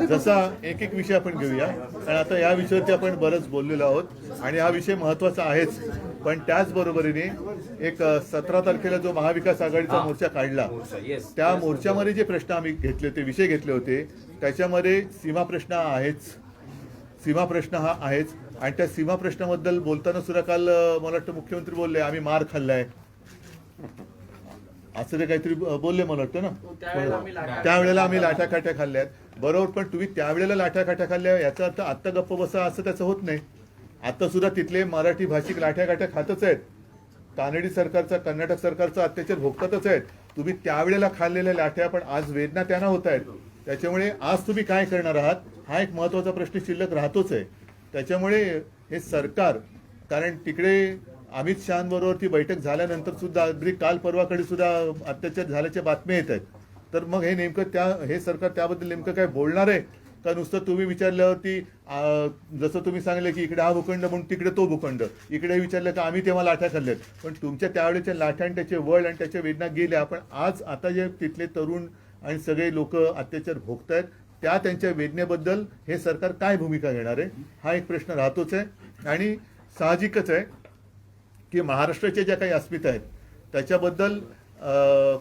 जसा एक विषय आपण घेऊया, कारण आता या विषयावरती आपण बरंच बोललेलो आहोत आणि हा विषय महत्वाचा आहेच. पण त्याचबरोबरीने एक 17 तारखेला जो महाविकास आघाडीचा मोर्चा काढला त्या मोर्चामध्ये जे प्रश्न आम्ही घेतले होते, विषय घेतले होते, त्याच्यामध्ये सीमा प्रश्न हा आहेच. आणि त्या सीमा प्रश्नाबद्दल बोलताना सुद्धा काल मला वाटतं मुख्यमंत्री बोलले आम्ही मार खाल्लाय असं ते काहीतरी बोलले मला वाटतं ना. त्यावेळेला आम्ही लाठाकाठ्या खाल्ल्यात. बरोबर, पण तुम्ही त्यावेळेला लाठाकाठ्या खाल्ल्या याचा अर्थ आत्ता गप्प बसा असं त्याचं होत नाही. आता सुद्धा तिथले मराठी भाषिक लाठ्याकाठ्या खातच आहेत. कानडी सरकारचा, कर्नाटक सरकारचा अत्याचार भोगतातच आहेत. तुम्ही त्यावेळेला खाल्लेल्या लाठ्या पण आज वेदना त्यांना होत आहेत. त्याच्यामुळे आज तुम्ही काय करणार आहात हा एक महत्वाचा प्रश्न शिल्लक राहतोच आहे. त्याच्यामुळे हे सरकार, कारण तिकडे अमित शहाबरोबर ती बैठक झाल्यानंतर सुद्धा अगदी काल परवाकडे सुद्धा अत्याचार झाल्याच्या बातम्या येत आहेत. तर मग हे नेमकं हे सरकार त्याबद्दल नेमकं काय बोलणार आहे का? नुसतं तुम्ही विचारल्यावरती जसं तुम्ही सांगितलं की इकडे हा भूखंड म्हणून तिकडे तो भूखंड, इकडे विचारलं का आम्ही तेव्हा लाठ्या खाल्ल्यात. पण तुमच्या त्यावेळेच्या लाठ्या आणि त्याचे वळ आणि त्याच्या वेदना गेल्या. पण आज आता जे तिथले तरुण आणि सगळे लोक अत्याचार भोगतायत त्यांच्या वेदनेबद्दल हे सरकार काय भूमिका घेणार आहे हा एक प्रश्न राहतोच आहे. आणि साहजिकच आहे की महाराष्ट्राच्या ज्या काही अस्मिता आहेत त्याच्याबद्दल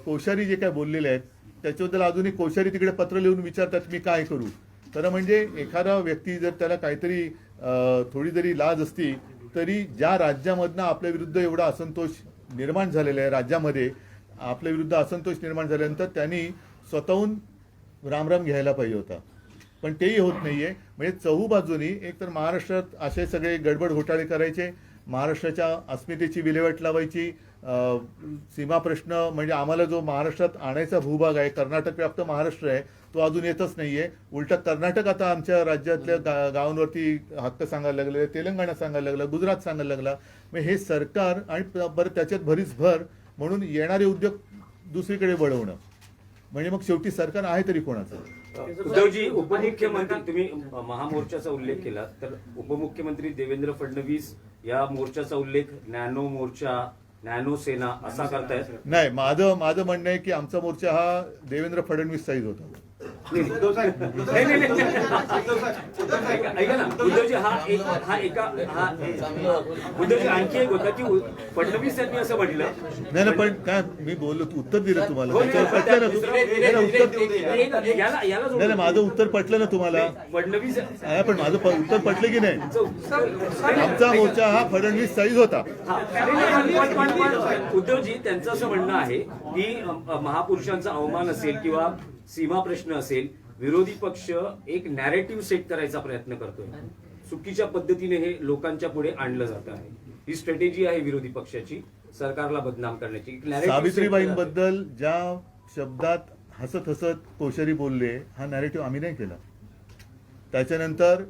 कोश्यारी जे काही बोललेले आहेत त्याच्याबद्दल अजूनही कोश्यारी तिकडे पत्र लिहून विचारतात मी काय करू. तर म्हणजे एखादा व्यक्ती जर त्याला काहीतरी थोडी जरी लाज असती तरी ज्या राज्यामधनं आपल्या विरुद्ध एवढा असंतोष निर्माण झालेला आहे, राज्यामध्ये आपल्या विरुद्ध असंतोष निर्माण झाल्यानंतर त्यांनी स्वतःहून रामराम घ्यायला पाहिजे होता. पण तेही होत नाहीये. म्हणजे चहूबाजूनी एक तर महाराष्ट्रात असे सगळे गडबड घोटाळे करायचे, महाराष्ट्राच्या अस्मितेची विल्हेवाट लावायची, सीमा प्रश्न म्हणजे आम्हाला जो महाराष्ट्रात आणायचा भूभाग आहे, कर्नाटक व्याप्त महाराष्ट्र आहे, तो अजून येतच नाहीये. उलट कर्नाटक आता आमच्या राज्यातल्या गावांवरती हक्क सांगायला लागले, तेलंगणा सांगायला लागला, गुजरात सांगायला लागला. मग हे सरकार आणि बरं त्याच्यात भरीच भर म्हणून येणारे उद्योग दुसरीकडे वळवणं म्हणजे मग शेवटी सरकार आहे तरी कोणाचं. उद्धवजी, उपमुख्यमंत्री, तुम्ही महामोर्चाचा उल्लेख केला तर उपमुख्यमंत्री देवेंद्र फडणवीस या मोर्चाचा उल्लेख नॅनो मोर्चा, नॅनो सेना असा करतायत. नाही, माझं म्हणणं आहे की आमचा मोर्चा हा देवेंद्र फडणवीस साईज होता. नाही, नाही, नाही. ऐका ना उद्धवजी, उद्धवजी आणखी एक होता की फडणवीस यांनी असं म्हटलं. नाही, पण काय मी बोललो, उत्तर दिलं तुम्हाला. हो, त्याच्यावर पटलं ना दुसरं- नाही, याला नाही, माझं उत्तर पटलं ना तुम्हाला. फडणवीस नाही, पण माझं उत्तर पटलं की नाही. आमचा मोर्चा हा फडणवीस साईज होता. उद्धवजी, त्यांचं असं म्हणणं आहे की महापुरुषांचा अवमान असेल किंवा सीमा प्रश्न असेल, विरोधी पक्ष एक नॅरेटिव्ह सेट करायचा प्रयत्न करतोय. चुकीच्या पद्धतीने हे लोकांच्या पुढे आणलं जात आहे. ही स्ट्रॅटेजी आहे विरोधी पक्षाची, सरकारला बदनाम करण्याची. एक narrative set सावित्रीबाईंबद्दल ज्या शब्दात हसत हसत कोश्यारी बोलले, हा नॅरेटिव्ह आम्ही नाही केला. त्याच्यानंतर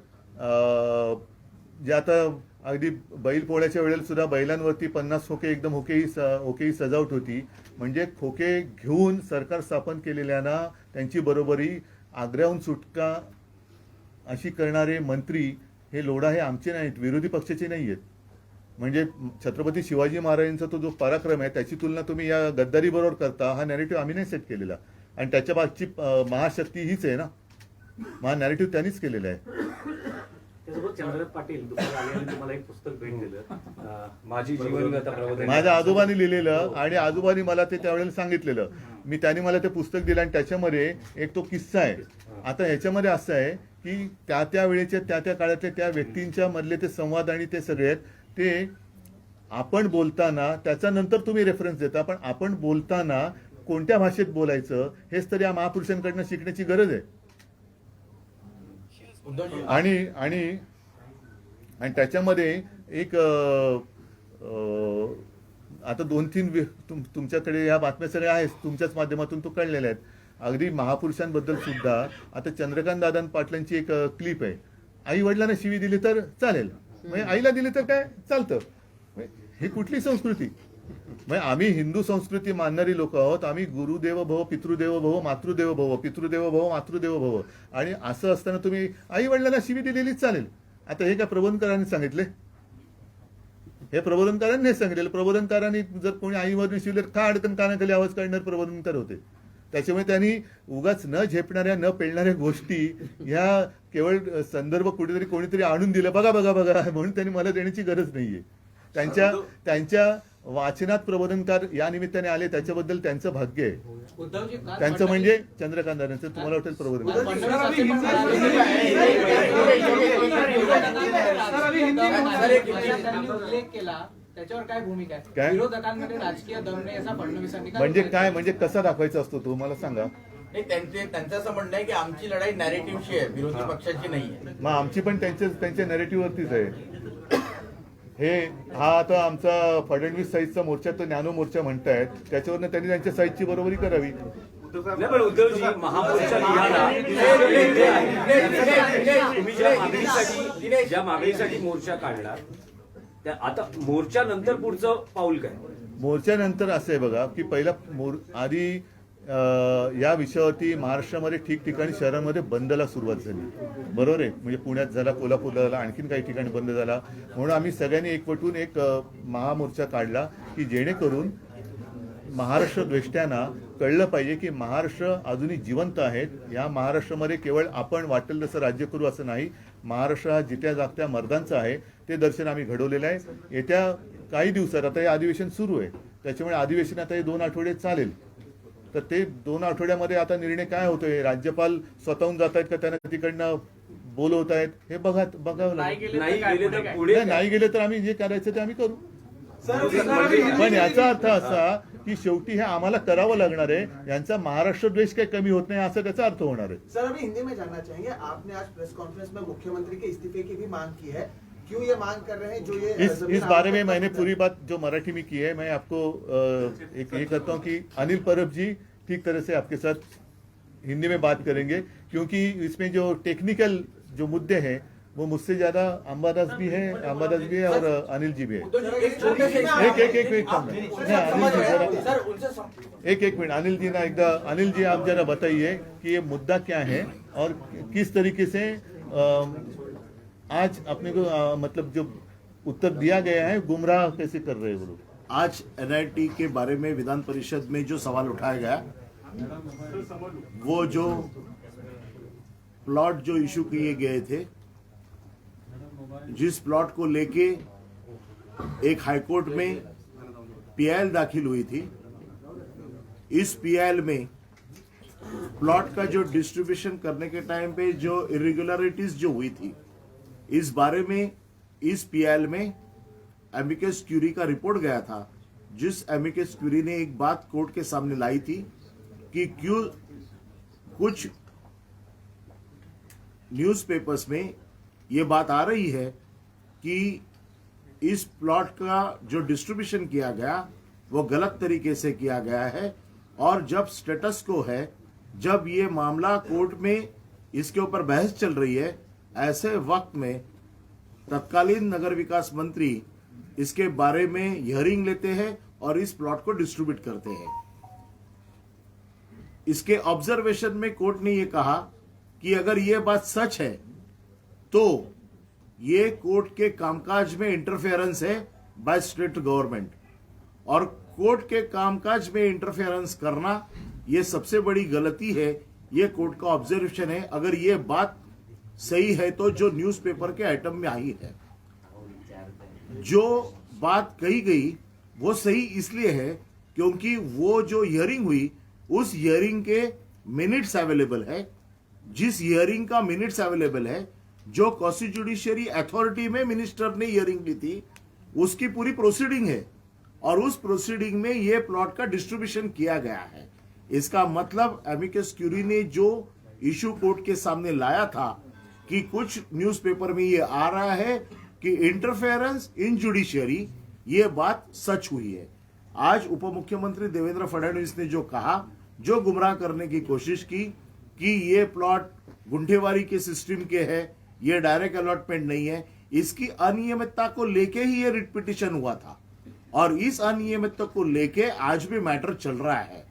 जे आता अगदी बैल पोळ्याच्या वेळेला सुद्धा बैलांवरती 50 खोके एकदम ओकेही सजावट होती. म्हणजे खोके घेऊन सरकार स्थापन केलेल्यांना त्यांची बरोबरी आग्र्याहून सुटका अशी करणारे मंत्री हे लोढा हे आमचे नाहीत, विरोधी पक्षाचे नाही आहेत. म्हणजे छत्रपती शिवाजी महाराजांचा तो जो पराक्रम आहे त्याची तुलना तुम्ही या गद्दारी बरोबर करता. हा नॅरेटिव्ह आम्ही नाही सेट केलेला आणि त्याच्या मागची महाशक्ती हीच आहे ना. हा नॅरेटिव्ह त्यांनीच केलेला आहे. त्यासोबत चंद्रकांत पाटील दुपारी आल्याने तुम्हाला एक पुस्तक भेट दिलं, माझी जीवनगाथा प्रबोधन. माझ्या आजोबांनी लिहिलेलं आणि आजोबांनी मला ते त्यावेळेला सांगितलेलं. त्यांनी मला ते पुस्तक दिलं आणि त्याच्यामध्ये एक तो किस्सा आहे. आता ह्याच्यामध्ये असं आहे की त्या वेळेच्या त्या काळातल्या त्या व्यक्तींच्या मधले ते संवाद आणि ते सगळे आहेत ते आपण बोलताना त्याचा नंतर तुम्ही रेफरन्स देता, पण आपण बोलताना कोणत्या भाषेत बोलायचं हेच तर या महापुरुषांकडनं शिकण्याची गरज आहे. आणि त्याच्यामध्ये एक आता 2-3 तुमच्याकडे या बातम्या सगळ्या आहेत, तुमच्याच माध्यमातून तो कळलेल्या आहेत. अगदी महापुरुषांबद्दल सुद्धा आता चंद्रकांत दादा पाटलांची एक क्लिप आहे. आई वडिलांना शिवी दिली तर चालेल, म्हणजे आईला दिली तर काय चालतं. ही कुठली संस्कृती? म्हणजे आम्ही हिंदू संस्कृती मानणारी लोक आहोत. आम्ही गुरुदेव भव, पितृदेव भव, मातृदेव भव, पितृदेव भव, मातृदेव भव. आणि असं असताना तुम्ही आई वडिलांना शिवी दिलेलीच चालेल. आता हे काय प्रबोधनकारांनी सांगितले? हे प्रबोधनकारांनी नाही सांगितलेलं. प्रबोधनकारांनी जर कोणी आई वडील शिवले का अडकन कानाखाली आवाज काढणार प्रबोधनकार होते. त्याच्यामुळे त्यांनी उगाच न झेपणाऱ्या न पेलणाऱ्या गोष्टी ह्या केवळ संदर्भ कुठेतरी कोणीतरी आणून दिलं, बघा बघा बघा म्हणून त्यांनी मला देण्याची गरज नाहीये. त्यांच्या वाचनात प्रबोधनकार या निमित्ताने आले, त्याच्याबद्दल त्यांचं भाग्य आहे. त्यांचं म्हणजे चंद्रकांत दादांचं. तुम्हाला वाटेल प्रबोधनकार उल्लेख केला, त्याच्यावर काय भूमिका आहे? काय? विरोधकांमध्ये राजकीय दम नाही असा फडणवीसांनी म्हणजे काय, म्हणजे कसा दाखवायचा असतो तो मला सांगा. त्यांचं असं म्हणणं आहे की आमची लढाई नॅरेटिव्हची आहे, विरोधी पक्षाची नाहीये. मग आमची पण त्यांच्या नॅरेटिव्हवरतीच आहे. हा आता आमचा फडणवीस साईजचा मोर्चा तो नॅनो मोर्चा म्हणतायत, त्याच्यावरनं त्यांनी त्यांच्या साईजची बरोबरी करावी. नाही, पण उद्धवजी, महापुरुषा तुम्ही ज्या मागणीसाठी मोर्चा काढला, त्या आता मोर्चा नंतर पुढचं पाऊल काय? मोर्चानंतर असं आहे बघा की पहिला आधी या विषयावरती महाराष्ट्रामध्ये ठिकठिकाणी शहरांमध्ये बंदला सुरुवात झाली, बरोबर आहे. म्हणजे पुण्यात झाला, कोल्हापूरला झाला, आणखीन काही ठिकाणी बंद झाला. म्हणून आम्ही सगळ्यांनी एकवटून एक महामोर्चा काढला की जेणेकरून महाराष्ट्र द्वेष्ट्यांना कळलं पाहिजे की महाराष्ट्र अजूनही जिवंत आहेत. या महाराष्ट्रामध्ये केवळ आपण वाटेल तसं राज्य करू असं नाही. महाराष्ट्र हा जित्या जागत्या मर्दांचा आहे, ते दर्शन आम्ही घडवलेलं आहे. येत्या काही दिवसात आता हे अधिवेशन सुरू आहे, त्याच्यामुळे अधिवेशन आता हे 2 आठवडे चालेल. तर ते 2 आठवड्यामध्ये आता निर्णय काय होतोय, राज्यपाल स्वतःहून जात आहेत का त्यांना तिकडनं बोलवत आहेत, हे बघावं लागेल. नाही गेले तर आम्ही जे करायचं ते आम्ही करू. पण याचा अर्थ असा की शेवटी हे आम्हाला करावं लागणार आहे. यांचा महाराष्ट्र द्वेष काही कमी होत नाही असा त्याचा अर्थ होणार आहे. सर, अभी हिंदी में जानना चाहेंगे, आपने आज प्रेस कॉन्फ्रेंस में मुख्यमंत्री के इस्तीफे की भी मांग की है, क्यों ये मांग कर रहे हैं? जो ये इस बारे में मैंने पूरी बात जो मराठी में की है, मैं आपको एक ये करता हूँ कि अनिल परब जी ठीक तरह से आपके साथ हिंदी में बात करेंगे, क्योंकि इसमें जो टेक्निकल जो मुद्दे हैं वो मुझसे ज्यादा अंबादास भी है और अनिल जी भी है. एक मिनट अनिल जी ना एकदा, अनिल जी आप जरा बताइए कि ये मुद्दा क्या है और किस तरीके से आज अपने को मतलब जो उत्तर दिया गया है गुमराह कैसे कर रहे हैं वो लोग. आज एनआईटी के बारे में विधान परिषद में जो सवाल उठाया गया, वो जो प्लॉट जो इशू किए गए थे, जिस प्लॉट को लेके एक हाईकोर्ट में पीआईएल दाखिल हुई थी, इस पीआईएल में प्लॉट का जो डिस्ट्रीब्यूशन करने के टाइम पे जो इरेगुलरिटीज जो हुई थी, इस बारे में इस पीआईएल में एमिकस क्यूरी का रिपोर्ट गया था, जिस एमिकस क्यूरी ने एक बात कोर्ट के सामने लाई थी कि क्यों कुछ न्यूज़पेपर्स में ये बात आ रही है कि इस प्लॉट का जो डिस्ट्रीब्यूशन किया गया वो गलत तरीके से किया गया है, और जब स्टेटस को है, जब ये मामला कोर्ट में इसके ऊपर बहस चल रही है, ऐसे वक्त में तत्कालीन नगर विकास मंत्री इसके बारे में हियरिंग लेते हैं और इस प्लॉट को डिस्ट्रीब्यूट करते हैं। इसके ऑब्जर्वेशन में कोर्ट ने यह कहा कि अगर ये बात सच है तो ये कोर्ट के कामकाज में इंटरफेरेंस है बाय स्टेट गवर्नमेंट, और कोर्ट के कामकाज में इंटरफेरेंस करना ये सबसे बड़ी गलती है। ये कोर्ट का ऑब्जर्वेशन है। अगर ये बात सही है तो जो न्यूज़पेपर के आइटम में आई है, जो बात कही गई वो सही इसलिए है क्योंकि वो जो हियरिंग हुई, उस हियरिंग के मिनट्स अवेलेबल है। जिस हियरिंग का मिनट्स अवेलेबल है, जो कॉन्स्टिट्यूशनल जुडिशियरी अथॉरिटी में मिनिस्टर ने हियरिंग ली थी, उसकी पूरी प्रोसीडिंग है, और उस प्रोसीडिंग में ये प्लॉट का डिस्ट्रीब्यूशन किया गया है। इसका मतलब एमिकस क्यूरी ने जो इशू कोर्ट के सामने लाया था कि कुछ न्यूज़पेपर में ये आ रहा है कि इंटरफेरेंस इन जुडिशियरी, ये बात सच हुई है। आज उप मुख्यमंत्री देवेंद्र फडणवीस ने जो कहा, जो गुमराह करने की कोशिश की कि ये प्लॉट गुंठेवारी के सिस्टम के है, ये डायरेक्ट अलॉटमेंट नहीं है, इसकी अनियमितता को लेके ही ये रिट पिटीशन हुआ था, और इस अनियमितता को लेके आज भी मैटर चल रहा है।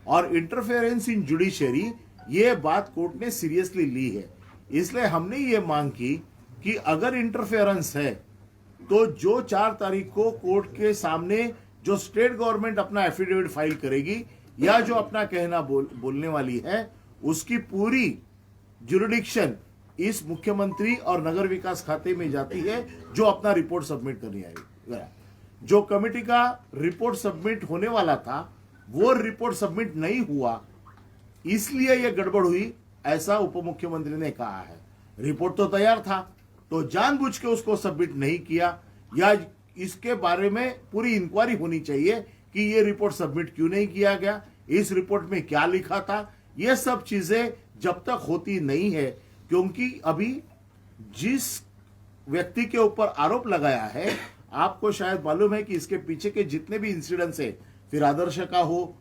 और इंटरफेरेंस इन जुडिशियरी, ये बात कोर्ट ने सीरियसली ली है। इसलिए हमने ये मांग की कि अगर इंटरफेरेंस है तो जो 4 तारीख को कोर्ट के सामने जो स्टेट गवर्नमेंट अपना एफिडेविट फाइल करेगी या जो अपना कहना बोलने वाली है, उसकी पूरी जुरिडिक्शन इस मुख्यमंत्री और नगर विकास खाते में जाती है, जो अपना रिपोर्ट सबमिट करनी आएगी। जो कमेटी का रिपोर्ट सबमिट होने वाला था, वो रिपोर्ट सबमिट नहीं हुआ, इसलिए यह गड़बड़ हुई, ऐसा उप मुख्यमंत्री ने कहा है। रिपोर्ट तो तैयार था, तो जानबूझ के उसको सबमिट नहीं किया, या इसके बारे में पूरी इंक्वायरी होनी चाहिए कि ये रिपोर्ट सबमिट क्यों नहीं किया गया, इस रिपोर्ट में क्या लिखा था। ये सब चीजें जब तक होती नहीं है, क्योंकि अभी जिस व्यक्ति के ऊपर आरोप लगाया है, आपको शायद मालूम है कि इसके पीछे के जितने भी इंसिडेंट्स है, फिर आदर्श का हो,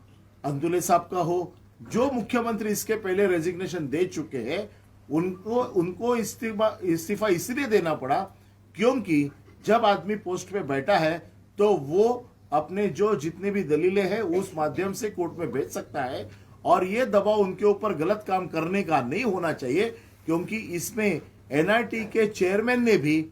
अंतुले साहब का हो, जो मुख्यमंत्री इसके पहले रेजिग्नेशन दे चुके हैं, उनको इस्तीफा इसलिए देना पड़ा क्योंकि जब आदमी पोस्ट पे बैठा है तो वो अपने जो जितने भी दलीलें हैं उस माध्यम से कोर्ट में भेज सकता है, और ये दबाव उनके ऊपर गलत काम करने का नहीं होना चाहिए, क्योंकि इसमें एनआईटी के चेयरमैन ने भी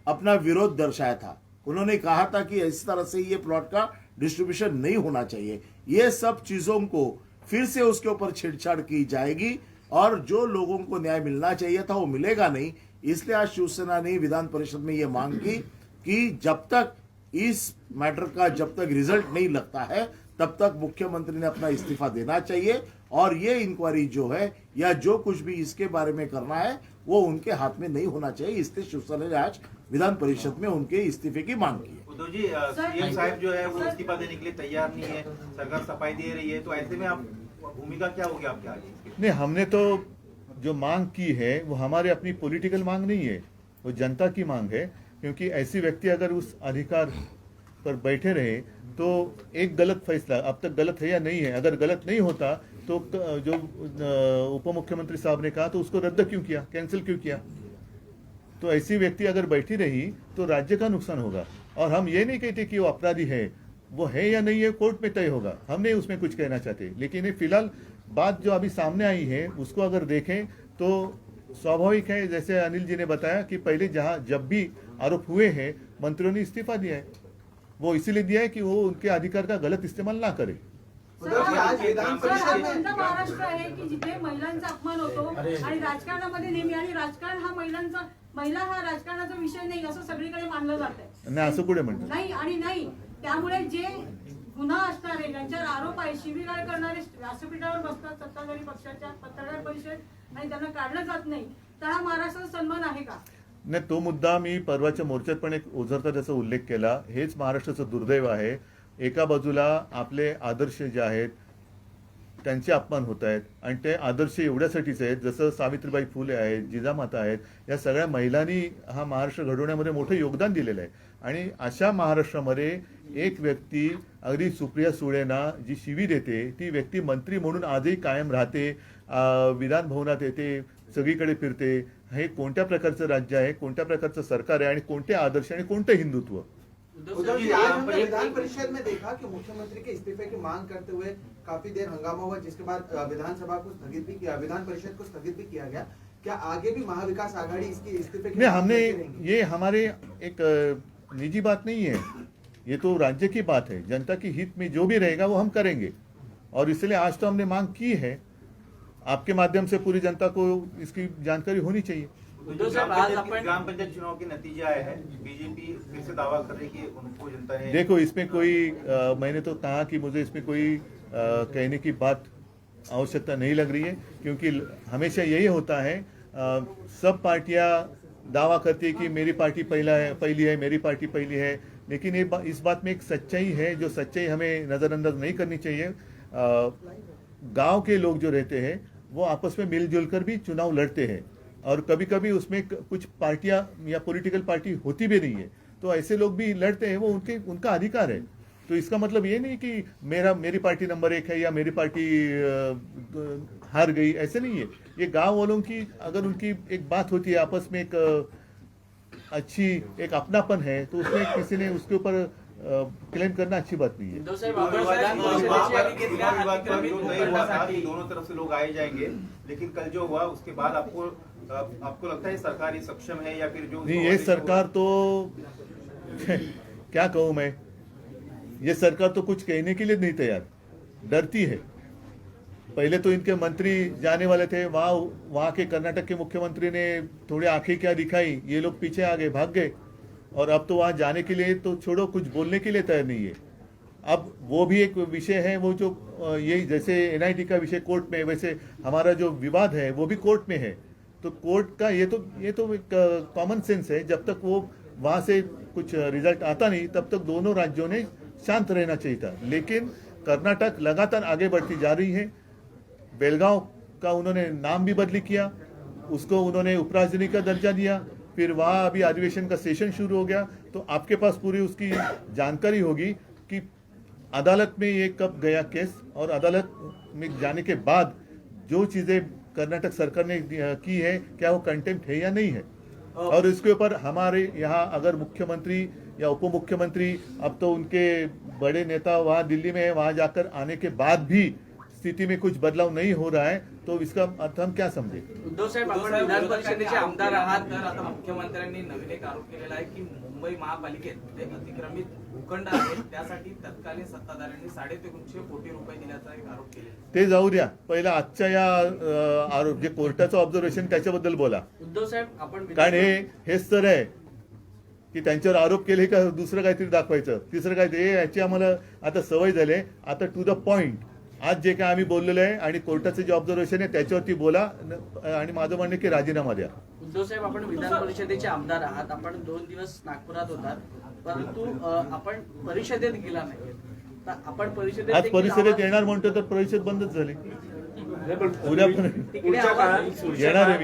अपना विरोध दर्शाया था। उन्होंने कहा था कि इस तरह से ये प्लॉट का डिस्ट्रीब्यूशन नहीं होना चाहिए। ये सब चीजों को फिर से उसके ऊपर छेड़छाड़ की जाएगी, और जो लोगों को न्याय मिलना चाहिए था वो मिलेगा नहीं। इसलिए आज शिवसेना ने विधान परिषद में ये मांग की कि जब तक इस मैटर का जब तक रिजल्ट नहीं लगता है, तब तक मुख्यमंत्री ने अपना इस्तीफा देना चाहिए, और ये इंक्वायरी जो है या जो कुछ भी इसके बारे में करना है वो उनके हाथ में नहीं होना चाहिए। इसलिए शिवसेना ने आज विधान परिषद में उनके इस्तीफे की मांग की है। उद्धव जी, सीएम साहब जो है वो इस्तीफा देने के लिए तैयार नहीं है, सरकार सफाई दे रही है, तो ऐसे में आप भूमिका क्या होगी आपके आगे? नहीं, हमने तो जो मांग की है वो हमारे अपनी पॉलिटिकल मांग नहीं है, वो जनता की मांग है। क्योंकि ऐसी व्यक्ति अगर उस अधिकार पर बैठे रहे तो एक गलत फैसला, अब तक गलत है या नहीं है, अगर गलत नहीं होता तो जो उप मुख्यमंत्री साहब ने कहा तो उसको रद्द क्यों किया, कैंसिल क्यों किया? तो ऐसी व्यक्ति अगर बैठी रही तो राज्य का नुकसान होगा। और हम ये नहीं कहते कि वो अपराधी है, वो है या नहीं है कोर्ट में तय होगा, हम नहीं उसमें कुछ कहना चाहते। लेकिन ये फिलहाल बात जो अभी सामने आई है उसको अगर देखें तो स्वाभाविक है, जैसे अनिल जी ने बताया कि पहले जब भी आरोप हुए हैं मंत्रियों ने इस्तीफा दिया है, वो इसीलिए दिया है कि वो उनके अधिकार का गलत इस्तेमाल ना करे। उद्धव जी, आज विधान परिषद में कोणतं महाराष्ट्र आहे की जिथे महिलांचा अपमान होतो आणि राजकारणामध्ये नेहमी आणि राजकारण हा महिला हा राजकारणाचा विषय नाही असं सगळीकडे मानलं जातंय. नाही असं कुठे म्हणतात? नाही आणि नाही त्यामुळे जे गुन्हा असणारे ज्यांच्यावर आरोप आहे शिवीगाळ करणारे व्यासपीठावर बसतात सत्ताधारी पक्षाच्या पत्रकार परिषद आणि त्यांना काढलं जात नाही तर हा महाराष्ट्राचा सन्मान आहे का? नाही, तो मुद्दा मी परवाच्या मोर्चात पण एक ओझरता त्याचा उल्लेख केला. हेच महाराष्ट्राचं दुर्दैव आहे. एका बाजूला आपले आदर्श जे आहेत त्यांचे अपमान होत आहेत आणि ते आदर्श एवढ्यासाठीच आहेत जसं सावित्रीबाई फुले आहेत, जिजामाता आहेत, या सगळ्या महिलांनी हा महाराष्ट्र घडवण्यामध्ये मोठं योगदान दिलेलं आहे. आणि अशा महाराष्ट्रामध्ये एक व्यक्ती अगदी सुप्रिया सुळेंना जी शिवी देते ती व्यक्ती मंत्री म्हणून आजही कायम राहते, विधान भवनात येते, सगळीकडे फिरते. हे कोणत्या प्रकारचं राज्य आहे, कोणत्या प्रकारचं सरकार आहे आणि कोणते आदर्श आणि कोणते हिंदुत्व? उद्धव जी, आज हमने विधान परिषद में देखा कि मुख्यमंत्री के इस्तीफे की मांग करते हुए काफी देर हंगामा हुआ, जिसके बाद विधानसभा को स्थगित भी किया, विधान परिषद को स्थगित भी किया गया. क्या आगे भी महाविकास आघाड़ी इसकी इस्तीफे की नहीं, मांग हमने करती रहेंगी? ये हमारे एक निजी बात नहीं है, ये तो राज्य की बात है. जनता की हित में जो भी रहेगा वो हम करेंगे और इसलिए आज तो हमने मांग की है. आपके माध्यम से पूरी जनता को इसकी जानकारी होनी चाहिए. उद्धव साहब, आज आपण ग्राम पंचायत चुनाव के नतीजे आए हैं, बीजेपी फिर से दावा कर रही है कि उनको जनता ने देखो, इसमें कोई मैंने तो कहा कि मुझे इसमें कोई कहने की बात आवश्यकता नहीं लग रही है, क्योंकि हमेशा यही होता है, सब पार्टियां दावा करती है कि मेरी पार्टी पहली है, मेरी पार्टी पहली है, लेकिन इस बात में एक सच्चाई है जो सच्चाई हमें नज़रअंदाज नहीं करनी चाहिए. गांव के लोग जो रहते हैं वो आपस में मिलजुल कर भी चुनाव लड़ते हैं और कभी कभी उसमें कुछ पार्टियां या पॉलिटिकल पार्टी होती भी नहीं है, तो ऐसे लोग भी लड़ते हैं, वो उनका अधिकार है. तो इसका मतलब ये नहीं कि मेरी पार्टी नंबर 1 है या मेरी पार्टी हार गई, ऐसे नहीं है. ये गांव वालों की अगर उनकी एक बात होती है, आपस में एक अच्छी एक अपनापन है, तो उसमें किसी ने उसके ऊपर क्लेम करना अच्छी बात नहीं है. उद्धव साहेब, आपण विधान परिषदेची विवाद पर जो तय हुआ था कि दोनों तरफ से लोग आए जाएंगे, लेकिन कल जो हुआ उसके बाद आपको लगता है सरकार ये सक्षम है या फिर जो नहीं, ये सरकार तो क्या कहूँ मैं, ये सरकार तो कुछ कहने के लिए नहीं तैयार, डरती है. पहले तो इनके मंत्री जाने वाले थे, वहाँ के कर्नाटक के मुख्यमंत्री ने थोड़ी आंखें क्या दिखाई, ये लोग पीछे आ गए, भाग गए, और अब तो वहाँ जाने के लिए तो छोड़ो, कुछ बोलने के लिए तैयार नहीं है. अब वो भी एक विषय है, वो जो यही जैसे NIT का विषय कोर्ट में है, वैसे हमारा जो विवाद है वो भी कोर्ट में है. तो कोर्ट का ये तो एक कॉमन सेंस है, जब तक वो वहाँ से कुछ रिजल्ट आता नहीं तब तक दोनों राज्यों ने शांत रहना चाहिए था. लेकिन कर्नाटक लगातार आगे बढ़ती जा रही है. बेलगांव का उन्होंने नाम भी बदली किया, उसको उन्होंने उपराजधानी का दर्जा दिया, फिर वहाँ अभी अधिवेशन का सेशन शुरू हो गया. तो आपके पास पूरी उसकी जानकारी होगी कि अदालत में ये कब गया केस, और अदालत में जाने के बाद जो चीज़ें कर्नाटक सरकार ने की है क्या वो कंटेम्प्ट है या नहीं है. और इसके ऊपर हमारे यहाँ अगर मुख्यमंत्री या उप मुख्यमंत्री, अब तो उनके बड़े नेता वहाँ दिल्ली में है, वहाँ जाकर आने के बाद भी स्थिति में कुछ बदलाव नहीं हो रहा है, तो इसका अर्थ हम क्या समझे. उद्धव साहेब, आपण विधान परिषदेचे आमदार आहात, तर आता मुख्यमंत्र्यांनी नवीन एक आरोप केलेला आहे की मुंबई महापालिकेत जे अतिक्रमित भूखंड आहेत त्यासाठी तत्कालीन सत्ताधाऱ्यांनी 350 कोटी रुपये दिल्याचा एक आरोप केलेला. ते जाऊ द्या, पहिला आजच्या या आरोप जे कोर्टाचं ऑब्झर्वेशन त्याच्याबद्दल बोला. उद्धव साहेब, आपण कारण हेच तर आहे की त्यांच्यावर आरोप केले का दुसरं काहीतरी दाखवायचं, तिसरं काहीतरी, याची आम्हाला आता सवय झाली. आता टू द पॉइंट, आज जे काय आम्ही बोललेलो आहे आणि कोर्टाचं जे ऑब्झर्वेशन आहे त्याच्यावरती बोला, आणि माझं म्हणणं की राजीनामा द्या. उद्धव साहेब, आपण विधान परिषदेचे आमदार आहात, आपण 2 दिवस नागपुरात होतात, परंतु आपण परिषदेत गेला नाही. तर आपण आज परिषदेत येणार म्हणतो तर परिषद बंदच झाली. उद्या येणार आहे,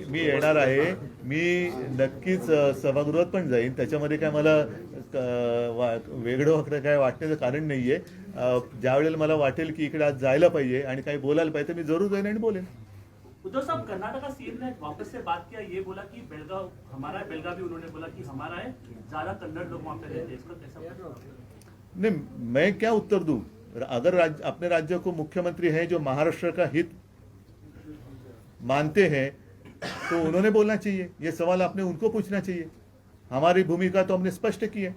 मी येणार आहे, मी नक्कीच सभागृहात पण जाईन. त्याच्यामध्ये काय मला वेगळं वाकडं काय वाटण्याचं कारण नाहीये. ज्या वेळेला मला वाटेल की इकडे आज जायला पाहिजे आणि काही बोलायला पाहिजे तर मी जरूर जाईन आणि बोलेन. उद्धव साहब, कर्नाटक का सीएम ने वापस से बात किया, ये बोला कि बेलगांव हमारा है, बेलगांव भी उन्होंने बोला कि हमारा है, ज्यादा कन्नड़ लोग वहाँ पे रहते हैं, इसका कैसा? नहीं, मैं क्या उत्तर दूं. अगर अपने राज्य को मुख्यमंत्री है जो महाराष्ट्र का हित मानते हैं तो उन्होंने बोलना चाहिए. ये सवाल आपने उनको पूछना चाहिए. हमारी भूमिका तो हमने स्पष्ट की है.